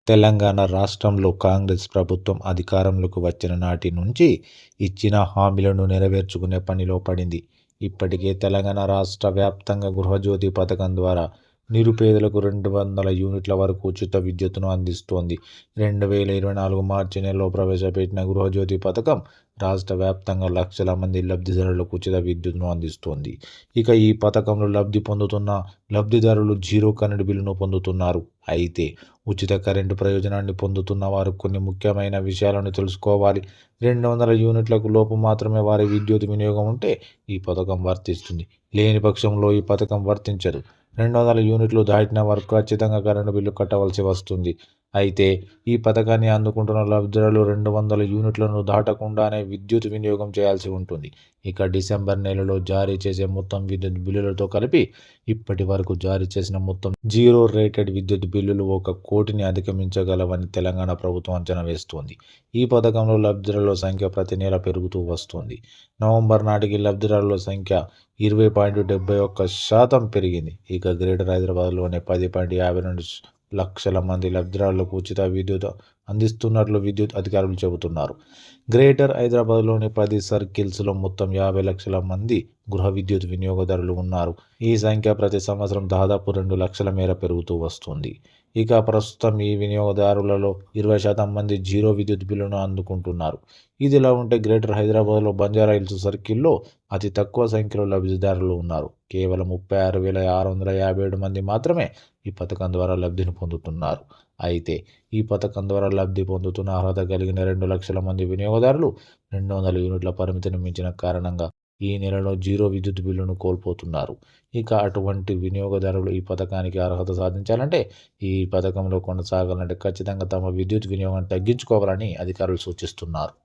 తెలంగాణ రాష్ట్రంలో కాంగ్రెస్ ప్రభుత్వం అధికారంలోకి వచ్చిన నాటి నుంచి ఇచ్చిన హామీలను నెరవేర్చుకునే పనిలో పడింది. ఇప్పటికే తెలంగాణ రాష్ట్ర వ్యాప్తంగా గృహజ్యోతి పథకం ద్వారా నిరుపేదలకు 200 యూనిట్ల వరకు ఉచిత విద్యుత్తును అందిస్తోంది. 2024 మార్చి నెలలో ప్రవేశపెట్టిన గృహజ్యోతి పథకం రాష్ట్ర వ్యాప్తంగా లక్షల మంది లబ్ధిదారులకు ఉచిత విద్యుత్తును అందిస్తోంది. ఇక ఈ పథకంలో లబ్ధి పొందుతున్న లబ్ధిదారులు జీరో కరెంటు బిల్లును పొందుతున్నారు. అయితే ఉచిత కరెంటు ప్రయోజనాన్ని పొందుతున్న వారు కొన్ని ముఖ్యమైన విషయాలను తెలుసుకోవాలి. 200 యూనిట్లకు లోపు మాత్రమే వారి విద్యుత్ వినియోగం ఉంటే ఈ పథకం వర్తిస్తుంది. లేని పక్షంలో ఈ పథకం వర్తించదు. 200 యూనిట్లు దాటిన వారు ఖచ్చితంగా కరెంటు బిల్లు కట్టవలసి వస్తుంది. అయితే ఈ పథకాన్ని అందుకుంటున్న లబ్ధిదారులు 200 యూనిట్లను దాటకుండానే విద్యుత్ వినియోగం చేయాల్సి ఉంటుంది. ఇక డిసెంబర్ నెలలో జారీ చేసే మొత్తం విద్యుత్ బిల్లులతో కలిపి ఇప్పటి వరకు జారీ చేసిన మొత్తం జీరో రేటెడ్ విద్యుత్ బిల్లులు 1 కోటిని అధిగమించగలవని తెలంగాణ ప్రభుత్వం అంచనా వేస్తోంది. ఈ పథకంలో లబ్ధిదారుల సంఖ్య ప్రతి నెల పెరుగుతూ వస్తోంది. నవంబర్ నాటికి లబ్ధిదారుల సంఖ్య 20.71% పెరిగింది. ఇక గ్రేటర్ హైదరాబాద్లోనే 10.52 లక్షల మంది లబ్ధిదారులకు ఉచిత విద్యుత్ అందిస్తున్నట్లు విద్యుత్ అధికారులు చెబుతున్నారు. గ్రేటర్ హైదరాబాద్లోని 10 సర్కిల్స్లో మొత్తం 50 లక్షల మంది గృహ విద్యుత్ వినియోగదారులు ఉన్నారు. ఈ సంఖ్య ప్రతి సంవత్సరం దాదాపు 2 లక్షల మేర పెరుగుతూ వస్తుంది. ఇక ప్రస్తుతం ఈ వినియోగదారులలో 20% మంది జీరో విద్యుత్ బిల్లును అందుకుంటున్నారు. ఇదిలా ఉంటే గ్రేటర్ హైదరాబాద్లో బంజారాహిల్స్ సర్కిల్లో అతి తక్కువ సంఖ్యలో లబ్ధిదారులు ఉన్నారు. కేవలం 36,657 మంది మాత్రమే ఈ పథకం ద్వారా లబ్ధిని పొందుతున్నారు. అయితే ఈ పథకం ద్వారా లబ్ధి పొందుతున్న అర్హత కలిగిన 2 లక్షల మంది వినియోగదారులు 200 యూనిట్ల పరిమితిని మించిన కారణంగా ఈ నెలలో జీరో విద్యుత్ బిల్లును కోల్పోతున్నారు. ఇక అటువంటి వినియోగదారులు ఈ పథకానికి అర్హత సాధించాలంటే ఈ పథకంలో కొనసాగాలంటే ఖచ్చితంగా తమ విద్యుత్ వినియోగాన్ని తగ్గించుకోవాలని అధికారులు సూచిస్తున్నారు.